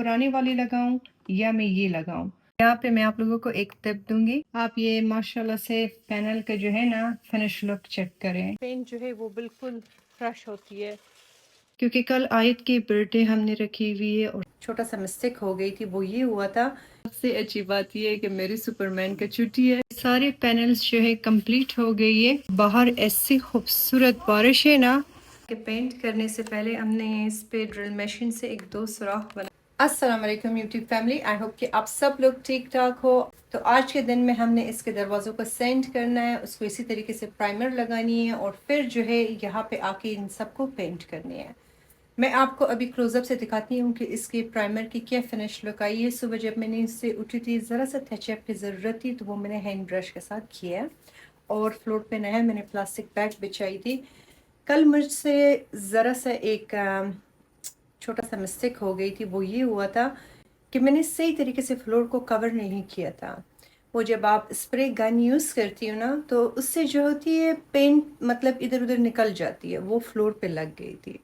पुरानी वाली लगाऊं या मैं ये लगाऊं। यहाँ पे मैं आप लोगों को एक टिप दूंगी। आप ये माशाल्लाह से पैनल का जो है ना फिनिश लुक चेक करें। पेंट जो है वो बिल्कुल फ्रेश होती है, क्योंकि कल आयत की बर्थडे हमने रखी हुई है और छोटा सा मिस्टेक हो गई थी। वो ये हुआ था, सबसे अच्छी बात ये है कि मेरी सुपरमैन का छुट्टी है। सारे पैनल्स जो है कंप्लीट हो गई है। बाहर ऐसी खूबसूरत बारिश है ना कि पेंट करने से पहले हमने इस पे ड्रिल मशीन से एक दो सुराख बना। अस्सलाम वालेकुम यूट्यूब फैमिली, आई होप कि आप सब लोग ठीक ठाक हो। तो आज के दिन में हमने इसके दरवाज़ों को सेंड करना है, उसको इसी तरीके से प्राइमर लगानी है और फिर जो है यहाँ पे आके इन सबको पेंट करनी है। मैं आपको अभी क्लोजअप से दिखाती हूँ कि इसके प्राइमर की क्या फिनिश लुक आई है। सुबह जब मैंने इससे उठी थी ज़रा सा टचअप की ज़रूरत थी, तो वो मैंने हैंड ब्रश के साथ किया और फ्लोर पे नया मैंने प्लास्टिक बैग बिछाई थी। कल मुझसे ज़रा सा एक छोटा सा मिस्टेक हो गई थी। वो ये हुआ था कि मैंने सही तरीके से फ्लोर को कवर नहीं किया था। वो जब आप स्प्रे गन यूज़ करती हो ना, तो उससे जो होती है पेंट मतलब इधर उधर निकल जाती है, वो फ्लोर पे लग गई थी।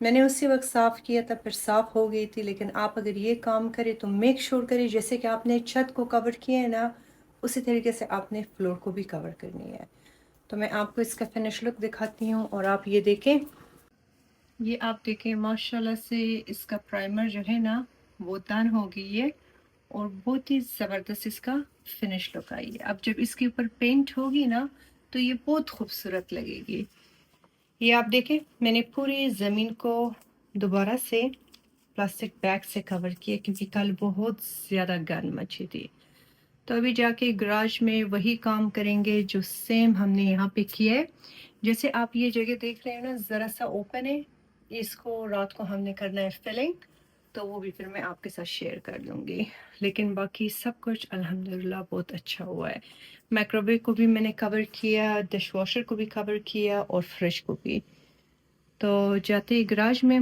मैंने उसी वक्त साफ़ किया था, फिर साफ़ हो गई थी। लेकिन आप अगर ये काम करें तो मेक श्योर करें जैसे कि आपने छत को कवर किया है ना, उसी तरीके से आपने फ्लोर को भी कवर करनी है। तो मैं आपको इसका फिनिश लुक दिखाती हूँ और आप ये देखें। ये आप देखें माशाल्लाह से इसका प्राइमर जो है ना वो डन हो गई है और बहुत ही ज़बरदस्त इसका फिनिश लुक आई है। अब जब इसके ऊपर पेंट होगी ना तो ये बहुत खूबसूरत लगेगी। ये आप देखें, मैंने पूरी ज़मीन को दोबारा से प्लास्टिक बैग से कवर किया क्योंकि कल बहुत ज़्यादा गर्म मची थी। तो अभी जाके गराज में वही काम करेंगे जो सेम हमने यहाँ पे किया है। जैसे आप ये जगह देख रहे हैं ना, ज़रा सा ओपन है, इसको रात को हमने करना है फिलिंग, तो वो भी फिर मैं आपके साथ शेयर कर लूँगी। लेकिन बाकी सब कुछ अल्हम्दुलिल्लाह बहुत अच्छा हुआ है। माइक्रोवेव को भी मैंने कवर किया, डिश वॉशर को भी कवर किया और फ्रिज को भी। तो जाते ही गराज में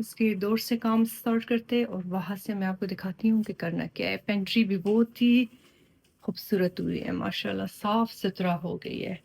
इसके डोर से काम स्टार्ट करते और वहाँ से मैं आपको दिखाती हूँ कि करना क्या है। पेंट्री भी बहुत ही खूबसूरत हुई है, माशाल्लाह साफ सुथरा हो गई है।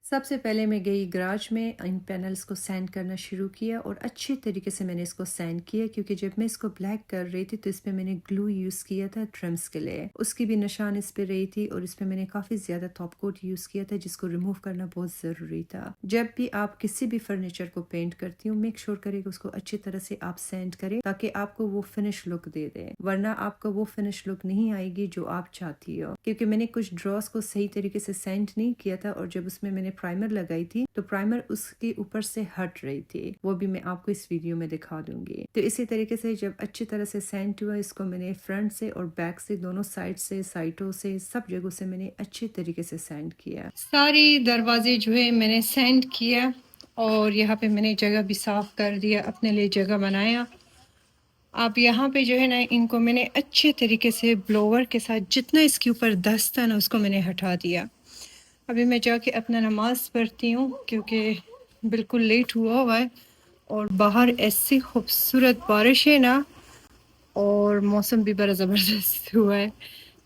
सबसे पहले मैं गई गराज में, इन पैनल्स को सैंड करना शुरू किया और अच्छे तरीके से मैंने इसको सैंड किया क्योंकि जब मैं इसको ब्लैक कर रही थी तो इस पे मैंने ग्लू यूज़ किया था ट्रिम्स के लिए, उसकी भी निशान इस पे रही थी और इस पे मैंने काफ़ी ज़्यादा टॉप कोट यूज़ किया था जिसको रिमूव करना बहुत ज़रूरी था। जब भी आप किसी भी फर्नीचर को पेंट करती हूँ मेक श्योर करें कि उसको अच्छी तरह से आप सैंड करें ताकि आपको वो फिनिश लुक दे दे, वरना आपको वो फिनिश लुक नहीं आएगी जो आप चाहती हो। क्योंकि मैंने कुछ ड्रॉस को सही तरीके से सैंड नहीं किया था और जब उसमें मैंने प्राइमर लगाई थी तो प्राइमर उसके ऊपर से हट रही थी, वो भी मैं आपको इस वीडियो में दिखा दूंगी। तो इसी तरीके से जब अच्छी तरह से सैंड हुआ, इसको मैंने फ्रंट से और बैक से दोनों साइड से, साइडों से, सब जगहों से मैंने अच्छी तरीके से सैंड किया। सारी दरवाजे जो है मैंने सैंड किया और यहाँ पे मैंने जगह भी साफ कर दिया, अपने लिए जगह बनाया। अब यहाँ पे जो है ना इनको मैंने अच्छे तरीके से ब्लोवर के साथ जितना इसके ऊपर दस्त था ना उसको मैंने हटा दिया। अभी मैं जाके अपना नमाज पढ़ती हूँ क्योंकि बिल्कुल लेट हुआ है और बाहर ऐसी खूबसूरत बारिश है ना और मौसम भी बड़ा ज़बरदस्त हुआ है।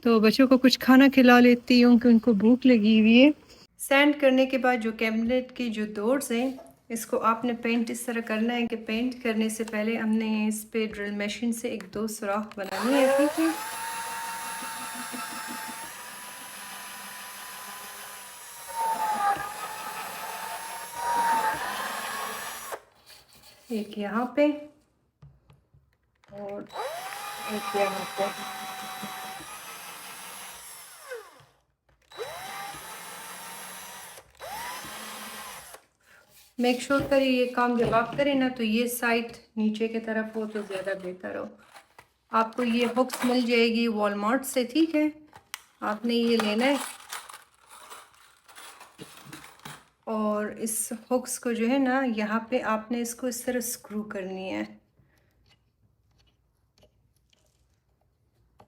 तो बच्चों को कुछ खाना खिला लेती हूँ कि उनको भूख लगी हुई है। सैंड करने के बाद जो कैबिनेट की जो डोर्स हैं इसको आपने पेंट इस तरह करना है कि पेंट करने से पहले हमने इस पे ड्रिल मशीन से एक दो सुराख बनानी है, ठीक है। एक यहाँ पे और एक यहाँ पे। मेक श्योर करिए ये काम जब आप करें ना तो ये साइड नीचे की तरफ हो तो ज़्यादा बेहतर हो। आपको ये हुक्स मिल जाएगी वॉलमार्ट से, ठीक है। आपने ये लेना है और इस हुक्स को जो है ना यहाँ पे आपने इसको इस तरह स्क्रू करनी है,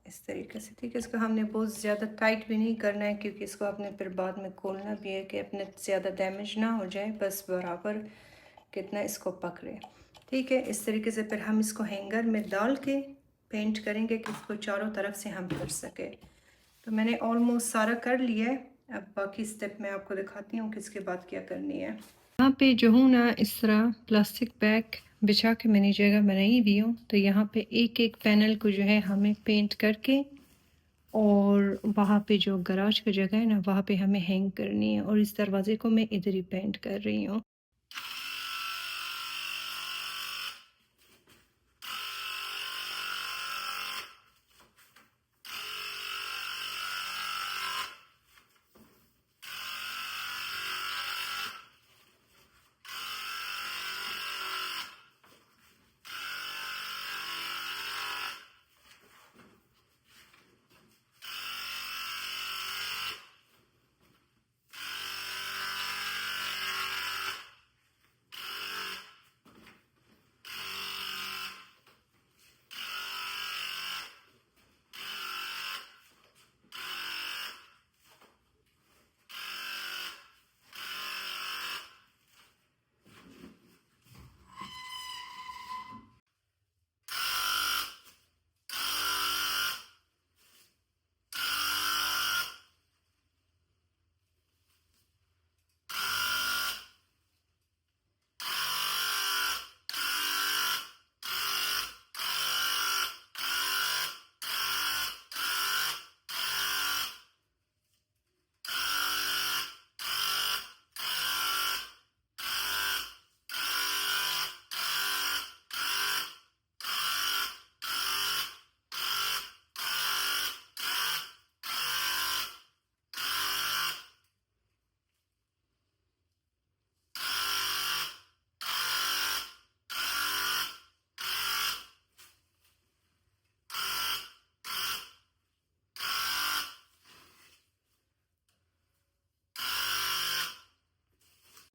इस तरीके से, ठीक है। इसको हमने बहुत ज़्यादा टाइट भी नहीं करना है क्योंकि इसको आपने फिर बाद में खोलना भी है कि अपने ज़्यादा डैमेज ना हो जाए, बस बराबर कितना इसको पकड़े, ठीक है। इस तरीके से फिर हम इसको हैंगर में डाल के पेंट करेंगे कि इसको चारों तरफ से हम कर सके। तो मैंने ऑलमोस्ट सारा कर लिया है, अब बाकी स्टेप मैं आपको दिखाती हूँ कि इसके बाद क्या करनी है। यहाँ पे जो हूँ ना इस तरह प्लास्टिक बैग बिछा के मैंने जगह बनाई हुई हूँ। तो यहाँ पे एक एक पैनल को जो है हमें पेंट करके और वहाँ पे जो गराज का जगह है ना वहाँ पे हमें हैंग करनी है, और इस दरवाज़े को मैं इधर ही पेंट कर रही हूँ।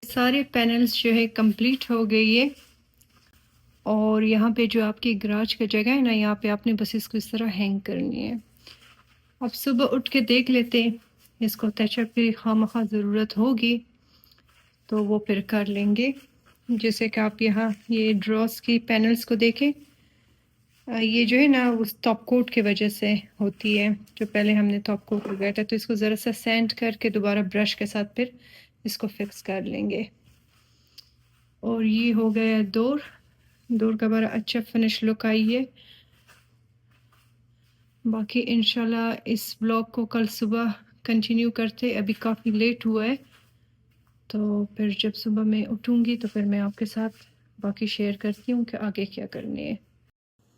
सारे पैनल्स जो है कंप्लीट हो गई है, और यहाँ पे जो आपकी गराज का जगह है ना यहाँ पे आपने बस इसको इस तरह हैंग करनी है। अब सुबह उठ के देख लेते हैं, इसको टचअप की खामखा ज़रूरत होगी तो वो फिर कर लेंगे। जैसे कि आप यहाँ ये ड्रॉस की पैनल्स को देखें, ये जो है ना उस टॉप कोट की वजह से होती है, जो पहले हमने टॉप कोट लगाया था। तो इसको ज़रा सा सैंड करके दोबारा ब्रश के साथ फिर इसको फिक्स कर लेंगे। और ये हो गया डोर का बड़ा अच्छा फिनिश लुक आई है। बाकी इंशाल्लाह इस ब्लॉग को कल सुबह कंटिन्यू करते। अभी काफ़ी लेट हुआ है, तो फिर जब सुबह मैं उठूँगी तो फिर मैं आपके साथ बाकी शेयर करती हूँ कि आगे क्या करनी है।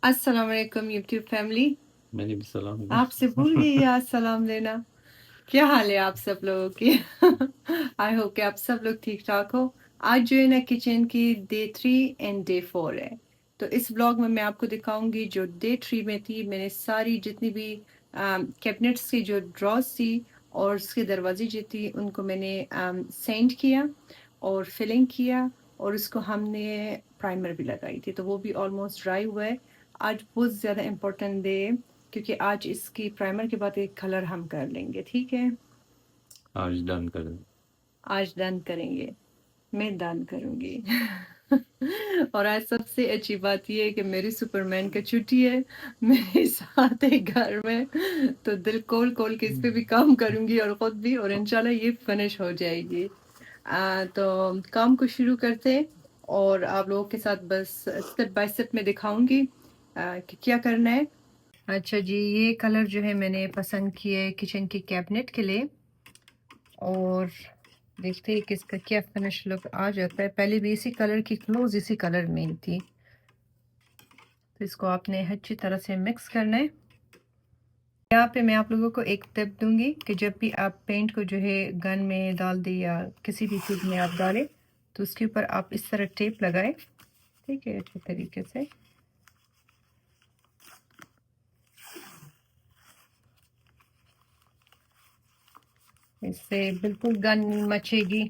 अस्सलाम वालेकुम यूट्यूब फैमिली। मैंने भी सलाम आपसे भूल गई आज सलाम लेना। क्या हाल है आप सब लोगों की? आई होप कि आप सब लोग ठीक ठाक हो। आज जो है ना किचन की डे 3 एंड डे 4 है। तो इस ब्लॉग में मैं आपको दिखाऊंगी जो डे 3 में थी। मैंने सारी जितनी भी कैबिनेट्स की जो ड्रॉज थी और उसके दरवाजे जो थी उनको मैंने सेंड किया और फिलिंग किया, और उसको हमने प्राइमर भी लगाई थी, तो वो भी ऑलमोस्ट ड्राई हुआ है। आज बहुत ज़्यादा इम्पोर्टेंट डे है क्योंकि आज इसकी प्राइमर के बाद एक कलर हम कर लेंगे, ठीक है? आज डन कर दें। आज डन करेंगे, मैं डन करूंगी। और आज सबसे अच्छी बात यह है कि मेरी सुपरमैन का छुट्टी है, मेरे साथ है घर में, तो दिल खोल खोल के इस पे भी काम करूंगी और खुद भी, और इंशाल्लाह ये फिनिश हो जाएगी। तो काम को शुरू करते हैं और आप लोगों के साथ बस स्टेप बाय स्टेप में दिखाऊंगी कि क्या करना है। अच्छा जी, ये कलर जो है मैंने पसंद किया है किचन की कैबिनेट के लिए, और देखते हैं कि इसका क्या फिनिश लुक आ जाता है। पहले भी इसी कलर की क्लोज इसी कलर में ही थी, तो इसको आपने अच्छी तरह से मिक्स करना है। यहाँ पे मैं आप लोगों को एक टिप दूंगी कि जब भी आप पेंट को जो है गन में डाल दें या किसी भी चीज़ में आप डालें तो उसके ऊपर आप इस तरह टेप लगाएं, ठीक है, अच्छे तरीके से। इससे बिल्कुल गन मचेगी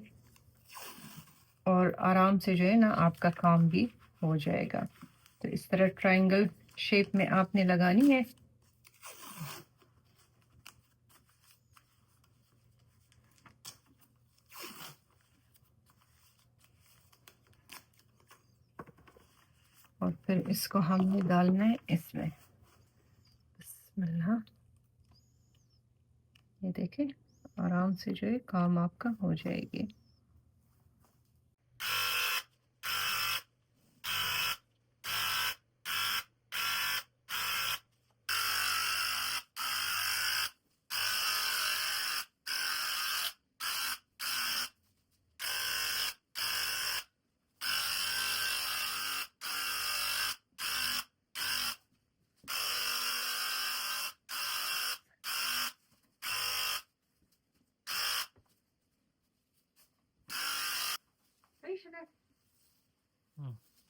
और आराम से जो है ना आपका काम भी हो जाएगा। तो इस तरह ट्रायंगल शेप में आपने लगानी है। और फिर इसको हमने डालना है इसमें। बिस्मिल्लाह, ये देखें आराम से जो है काम आपका हो जाएगी।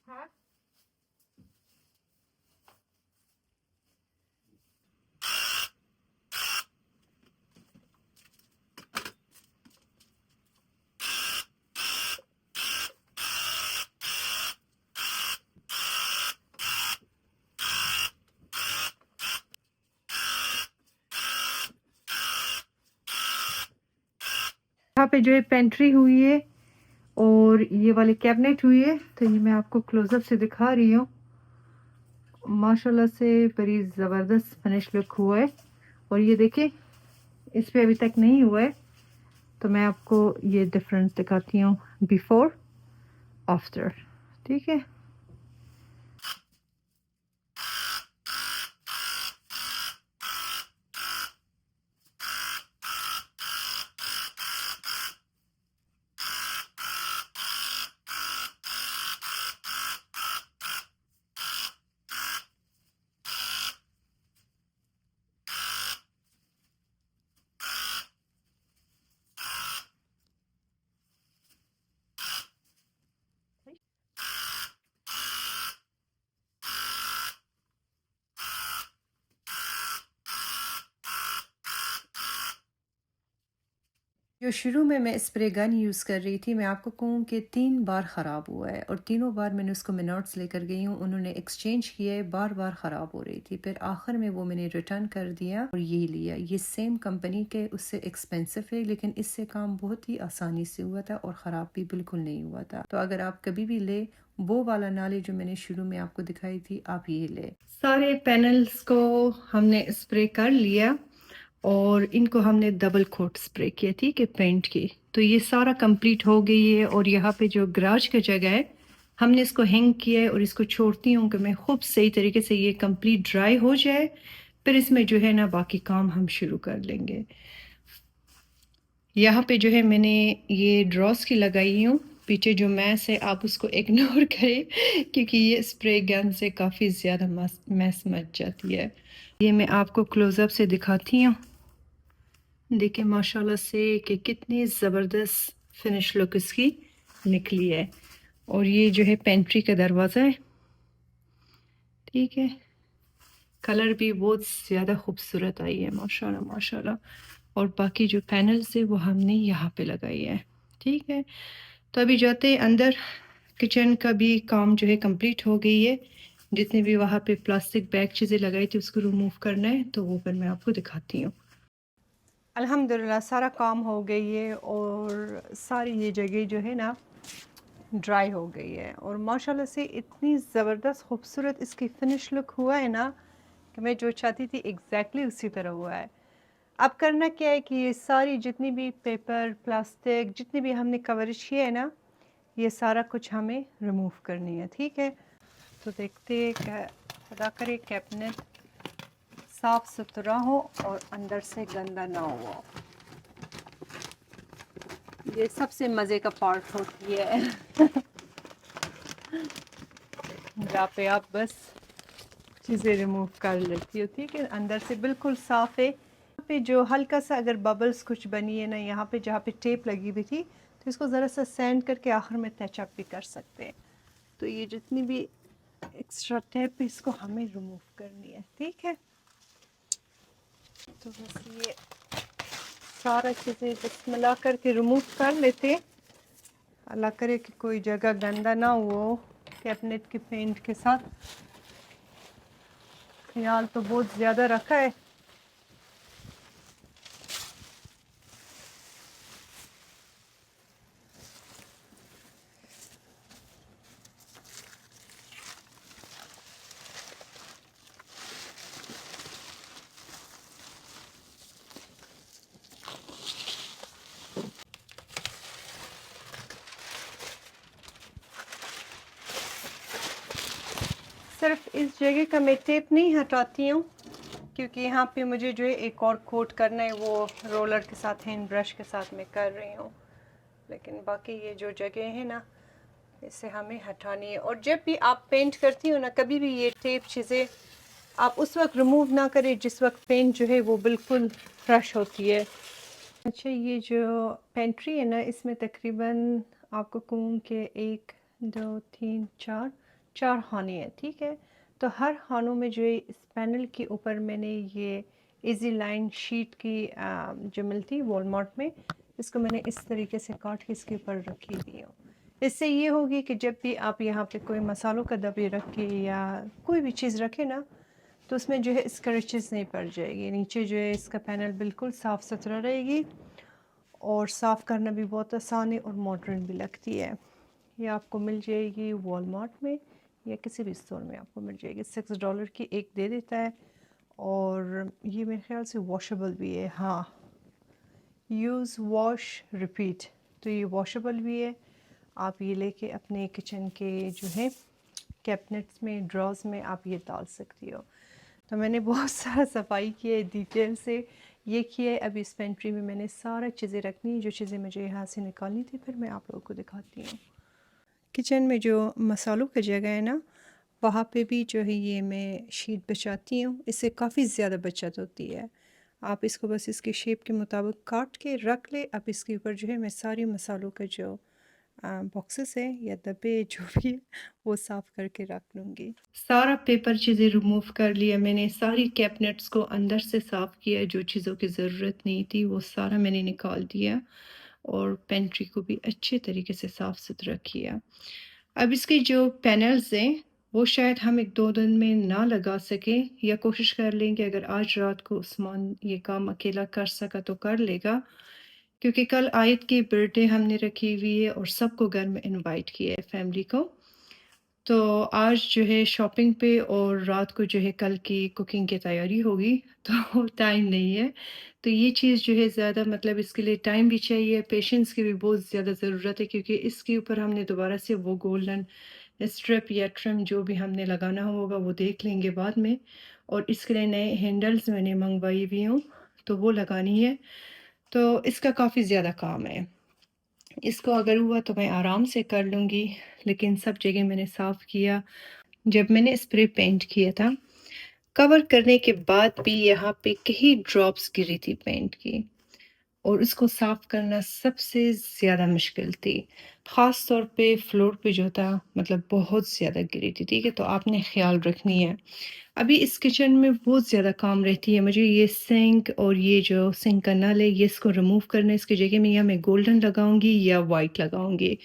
हाँ यहाँ पे जो है पेंट्री हुई है और ये वाली कैबिनेट हुई है, तो ये मैं आपको क्लोजअप से दिखा रही हूँ। माशाल्लाह से बड़ी ज़बरदस्त फिनिश लुक हुआ है। और ये देखिए इस पे अभी तक नहीं हुआ है, तो मैं आपको ये डिफरेंस दिखाती हूँ बिफोर आफ्टर। ठीक है, जो शुरू में मैं स्प्रे गन यूज़ कर रही थी, मैं आपको कहूँ कि 3 बार ख़राब हुआ है और तीनों बार मैंने उसको मिनट्स लेकर गई हूँ, उन्होंने एक्सचेंज किया है, बार बार ख़राब हो रही थी। फिर आखिर में वो मैंने रिटर्न कर दिया और ये लिया। ये सेम कंपनी के, उससे एक्सपेंसिव है लेकिन इससे काम बहुत ही आसानी से हुआ था और ख़राब भी बिल्कुल नहीं हुआ था। तो अगर आप कभी भी ले, वो वाला ना ले जो मैंने शुरू में आपको दिखाई थी, आप ये ले। सारे पैनल्स को हमने स्प्रे कर लिया और इनको हमने डबल कोट स्प्रे किया, ठीक है, पेंट की। तो ये सारा कंप्लीट हो गई है और यहाँ पे जो गराज का जगह है हमने इसको हैंग किया है और इसको छोड़ती हूँ कि मैं खूब सही तरीके से ये कंप्लीट ड्राई हो जाए, फिर इसमें जो है ना बाकी काम हम शुरू कर लेंगे। यहाँ पे जो है मैंने ये ड्रॉस की लगाई हूँ, पीछे जो मैस है आप उसको इग्नोर करें क्योंकि ये स्प्रे गन से काफ़ी ज़्यादा मैस मच जाती है। ये मैं आपको क्लोज़अप से दिखाती हूँ। देखिए माशाल्लाह से कि कितनी ज़बरदस्त फिनिश लुक इसकी निकली है। और ये जो है पेंट्री का दरवाज़ा है, ठीक है, कलर भी बहुत ज़्यादा खूबसूरत आई है माशाल्लाह माशाल्लाह। और बाकी जो पैनल्स है वो हमने यहाँ पे लगाई है, ठीक है। तो अभी जाते हैं अंदर। किचन का भी काम जो है कंप्लीट हो गई है, जितने भी वहाँ पे प्लास्टिक बैग चीज़ें लगाई थी उसको रिमूव करना है, तो वो फिर मैं आपको दिखाती हूँ। अल्हम्दुलिल्लाह सारा काम हो गई है और सारी ये जगह जो है ना ड्राई हो गई है और माशाल्लाह से इतनी ज़बरदस्त खूबसूरत इसकी फिनिश लुक हुआ है ना कि मैं जो चाहती थी एग्जैक्टली उसी तरह हुआ है। अब करना क्या है कि ये सारी जितनी भी पेपर प्लास्टिक जितनी भी हमने कवरेज किया है ना, ये सारा कुछ हमें रिमूव करनी है, ठीक है। तो देखते खुदा करे कैबिनेट साफ़ सुथरा हो और अंदर से गंदा ना हो। ये सबसे मज़े का पार्ट होती है जहाँ पे आप बस चीज़ें रिमूव कर लेती हो, ठीक है। अंदर से बिल्कुल साफ़ है। यहाँ पे जो हल्का सा अगर बबल्स कुछ बनी है ना, यहाँ पे जहाँ पे टेप लगी हुई थी, तो इसको ज़रा सा सैंड करके आखिर में टचअप भी कर सकते हैं। तो ये जितनी भी एक्स्ट्रा टेप है इसको हमें रिमूव करनी है, ठीक है। तो बस ये सारा चीज़ें बिस्मिल्लाह करके रिमूव कर लेते। अल्लाह करे कि कोई जगह गंदा ना हो कैबिनेट के पेंट के साथ। ख्याल तो बहुत ज़्यादा रखा है। सिर्फ इस जगह का मैं टेप नहीं हटाती हूँ क्योंकि यहाँ पे मुझे जो है एक और कोट करना है, वो रोलर के साथ हैंड ब्रश के साथ मैं कर रही हूँ। लेकिन बाकी ये जो जगह है ना इसे हमें हटानी है। और जब भी आप पेंट करती हो ना, कभी भी ये टेप चीज़ें आप उस वक्त रिमूव ना करें जिस वक्त पेंट जो है वो बिल्कुल फ्रेश होती है। अच्छा, ये जो पेंट्री है ना इसमें तकरीबन आपको कोम के 1 2 3 4 4 खाने हैं, ठीक है। तो हर खानों में जो है इस पैनल के ऊपर मैंने ये इजी लाइन शीट की जो मिलती है वॉलमार्ट में, इसको मैंने इस तरीके से काट के इसके ऊपर रखी हुई हूँ। इससे ये होगी कि जब भी आप यहाँ पे कोई मसालों का डब्बे रखे या कोई भी चीज़ रखे ना, तो उसमें जो है स्क्रैचेस नहीं पड़ जाएगी। नीचे जो है इसका पैनल बिल्कुल साफ़ सुथरा रहेगी और साफ़ करना भी बहुत आसान है और मॉडर्न भी लगती है। ये आपको मिल जाएगी वॉलमार्ट में या किसी भी स्टोर में आपको मिल जाएगी। $6 की एक दे देता है और ये मेरे ख्याल से वॉशेबल भी है। हाँ, यूज़ वॉश रिपीट, तो ये वॉशेबल भी है। आप ये लेके अपने किचन के जो है कैबिनेट्स में ड्रॉर्स में आप ये डाल सकती हो। तो मैंने बहुत सारा सफाई की है, डिटेल से ये किया है। अभी इस पेंट्री में मैंने सारा चीज़ें रखनी है, जो चीज़ें मुझे यहाँ से निकालनी थी फिर मैं आप लोगों को दिखाती हूँ। किचन में जो मसालों की जगह है ना, वहाँ पे भी जो है ये मैं शीट बिछाती हूँ। इससे काफ़ी ज़्यादा बचत होती है। आप इसको बस इसके शेप के मुताबिक काट के रख ले। अब इसके ऊपर जो है मैं सारी मसालों का जो बॉक्सेस है या डब्बे जो भी है वो साफ़ करके रख लूँगी। सारा पेपर चीज़ें रिमूव कर लिया मैंने, सारी कैबिनेट्स को अंदर से साफ़ किया, जो चीज़ों की ज़रूरत नहीं थी वो सारा मैंने निकाल दिया और पेंट्री को भी अच्छे तरीके से साफ़ सुथरा किया। अब इसके जो पैनल्स हैं वो शायद हम 1-2 दिन में ना लगा सकें, या कोशिश कर लें कि अगर आज रात को उस्मान ये काम अकेला कर सका तो कर लेगा, क्योंकि कल आयत की बर्थडे हमने रखी हुई है और सबको घर में इनवाइट किया है फैमिली को। तो आज जो है शॉपिंग पे और रात को जो है कल की कुकिंग की तैयारी होगी, तो टाइम नहीं है। तो ये चीज़ जो है ज़्यादा मतलब इसके लिए टाइम भी चाहिए, पेशेंस की भी बहुत ज़्यादा ज़रूरत है, क्योंकि इसके ऊपर हमने दोबारा से वो गोल्डन स्ट्रिप या ट्रिम जो भी हमने लगाना होगा वो देख लेंगे बाद में। और इसके लिए नए हैंडल्स मैंने मंगवाई हुई हूँ, तो वो लगानी है। तो इसका काफ़ी ज़्यादा काम है। इसको अगर हुआ तो मैं आराम से कर लूँगी, लेकिन सब जगह मैंने साफ़ किया। जब मैंने स्प्रे पेंट किया था, कवर करने के बाद भी यहाँ पे कई ड्रॉप्स गिरी थी पेंट की, और उसको साफ़ करना सबसे ज़्यादा मुश्किल थी। ख़ास तौर पे फ्लोर पे जो था मतलब बहुत ज़्यादा गिरी थी, ठीक है? तो आपने ख़्याल रखनी है। अभी इस किचन में बहुत ज़्यादा काम रहती है मुझे। ये सिंक और ये जो सिंक का नल है, ये इसको रिमूव करना है। इसकी जगह में या मैं गोल्डन लगाऊंगी या वाइट लगाऊंगी।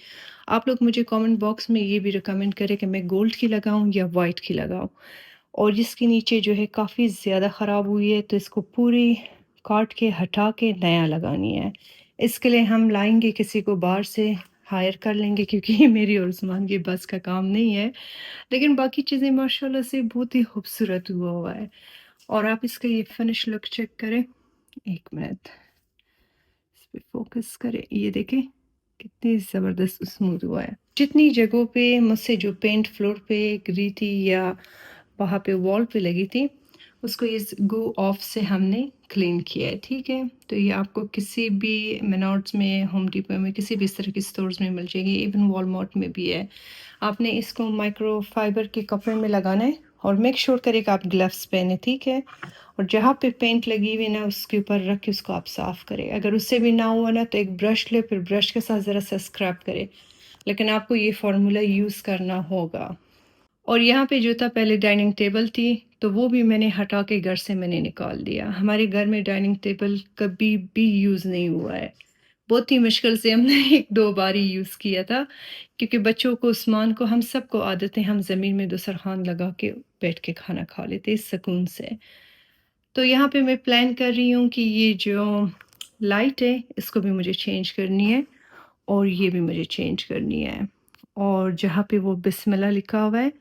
आप लोग मुझे कमेंट बॉक्स में ये भी रिकमेंड करें कि मैं गोल्ड की लगाऊं या वाइट की लगाऊं। और जिसके नीचे जो है काफ़ी ज़्यादा ख़राब हुई है, तो इसको पूरी काट के हटा के नया लगानी है। इसके लिए हम लाएंगे किसी को बाहर से, हायर कर लेंगे, क्योंकि ये मेरी और उस्मान की बस का काम नहीं है। लेकिन बाकी चीज़ें माशाल्लाह से बहुत ही खूबसूरत हुआ हुआ है। और आप इसका ये फिनिश लुक चेक करें। 1 मिनट, इस पे फोकस करें, ये देखें कितनी ज़बरदस्त स्मूथ हुआ है। जितनी जगहों पे मुझसे जो पेंट फ्लोर पे गिरी थी या वहाँ पे वॉल पे लगी थी, उसको इस गो ऑफ से हमने क्लीन किया है, ठीक है? तो ये आपको किसी भी मेनॉर्ड्स में, होम डिपो में, किसी भी इस तरह की स्टोर्स में मिल जाएगी, इवन वॉलमार्ट में भी है। आपने इसको माइक्रो फाइबर के कपड़े में लगाना है और मेक श्योर करें कि आप ग्लव्स पहने, ठीक है? और जहाँ पे पेंट लगी हुई ना उसके ऊपर रख के उसको आप साफ़ करें। अगर उससे भी ना हुआ ना तो एक ब्रश ले, फिर ब्रश के साथ ज़रा सा स्क्रब करें, लेकिन आपको ये फार्मूला यूज़ करना होगा। और यहाँ पे जो था पहले डाइनिंग टेबल थी, तो वो भी मैंने हटा के घर से मैंने निकाल दिया। हमारे घर में डाइनिंग टेबल कभी भी यूज़ नहीं हुआ है। बहुत ही मुश्किल से हमने 1-2 बार ही यूज़ किया था, क्योंकि बच्चों को, उस्मान को, हम सबको आदत है हम ज़मीन में दस्तरख़्वान लगा के बैठ के खाना खा लेते हैं सुकून से। तो यहाँ पे मैं प्लान कर रही हूँ कि ये जो लाइट है इसको भी मुझे चेंज करनी है और ये भी मुझे चेंज करनी है। और जहाँ पे वो बिस्मिल्लाह लिखा हुआ है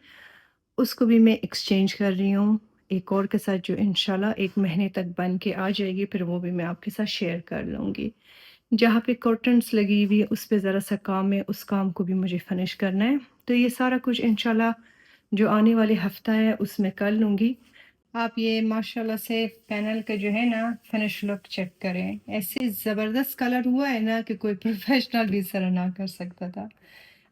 उसको भी मैं एक्सचेंज कर रही हूँ एक और के साथ, जो इंशाल्लाह 1 महीने तक बन के आ जाएगी, फिर वो भी मैं आपके साथ शेयर कर लूँगी। जहाँ पे कर्टन्स लगी हुई है उस पे ज़रा सा काम है, उस काम को भी मुझे फिनिश करना है। तो ये सारा कुछ इंशाल्लाह जो आने वाले हफ्ता है उसमें कर लूँगी। आप ये माशाल्लाह से पैनल का जो है ना फिनिश लुक चेक करें। ऐसे ज़बरदस्त कलर हुआ है ना कि कोई प्रोफेशनल भी इस तरह ना कर सकता था।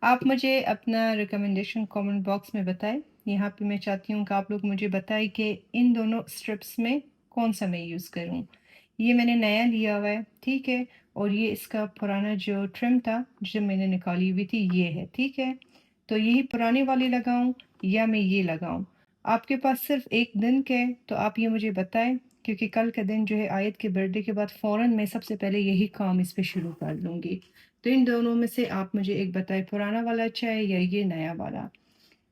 आप मुझे अपना रिकमेंडेशन कमेंट बॉक्स में बताएं। यहाँ पे मैं चाहती हूँ कि आप लोग मुझे बताएं कि इन दोनों स्ट्रिप्स में कौन सा मैं यूज़ करूँ। ये मैंने नया लिया हुआ है, ठीक है? और ये इसका पुराना जो ट्रिम था जो मैंने निकाली हुई थी ये है, ठीक है। तो यही पुरानी वाली लगाऊं या मैं ये लगाऊं? आपके पास सिर्फ एक दिन के, तो आप ये मुझे बताएं, क्योंकि कल का दिन जो है आयत के बर्थडे के बाद फ़ौरन मैं सबसे पहले यही काम इस पे शुरू कर लूँगी। तो इन दोनों में से आप मुझे एक बताएं, पुराना वाला अच्छा है या ये नया वाला?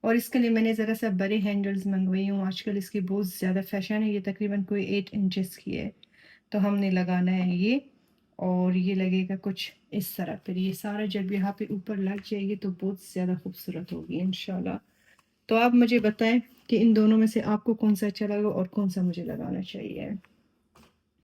और इसके लिए मैंने ज़रा सा बड़े हैंडल्स मंगवाई हूँ, आजकल इसकी बहुत ज़्यादा फैशन है, ये तकरीबन कोई 8 इंचेस की है। तो हमने लगाना है ये, और ये लगेगा कुछ इस तरह, फिर ये सारा जब यहाँ पे ऊपर लग जाएगी तो बहुत ज़्यादा खूबसूरत होगी इंशाल्लाह। तो आप मुझे बताएं कि इन दोनों में से आपको कौन सा अच्छा लगा और कौन सा मुझे लगाना चाहिए।